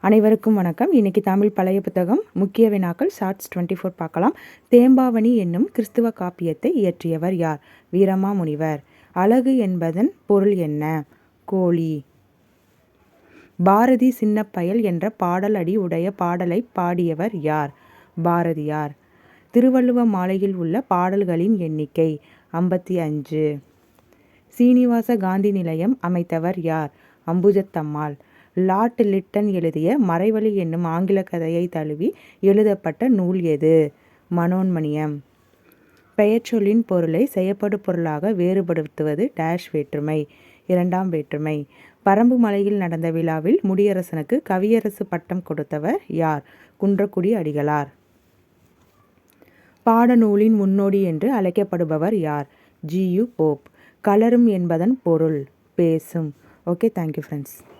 அனைவருக்கும் வணக்கம். இன்னைக்கு தமிழ் பழைய புத்தகம் முக்கிய வினாக்கள் ஷார்ட்ஸ் 24 பார்க்கலாம். தேம்பாவணி என்னும் கிறிஸ்துவ காப்பியத்தை இயற்றியவர் யார்? வீரமாமுனிவர். அழகு என்பதன் பொருள் என்ன? கோழி. பாரதி சின்னப்பயல் என்ற பாடல் அடி உடைய பாடலை பாடியவர் யார்? பாரதியார். திருவள்ளுவ மாலையில் உள்ள பாடல்களின் எண்ணிக்கை 55. சீனிவாச காந்தி நிலையம் அமைத்தவர் யார்? அம்புஜத்தம்மாள். லார்ட் லிட்டன் எழுதிய மறைவழி என்னும் ஆங்கில கதையை தழுவி எழுதப்பட்ட நூல் எது? மனோன்மணியம். பெயர்ச்சொல்லின் பொருளை செய்யப்படு பொருளாக வேறுபடுத்துவது டேஷ் வேற்றுமை. இரண்டாம் வேற்றுமை. பரம்பு மலையில் நடந்த விழாவில் முடியரசனுக்கு கவியரசு பட்டம் கொடுத்தவர் யார்? குன்றக்குடி அடிகளார். பாடநூலின் முன்னோடி என்று அழைக்கப்படுபவர் யார்? ஜி.யு. போப். கலரும் என்பதன் பொருள் பேசும். Okay, thank you friends.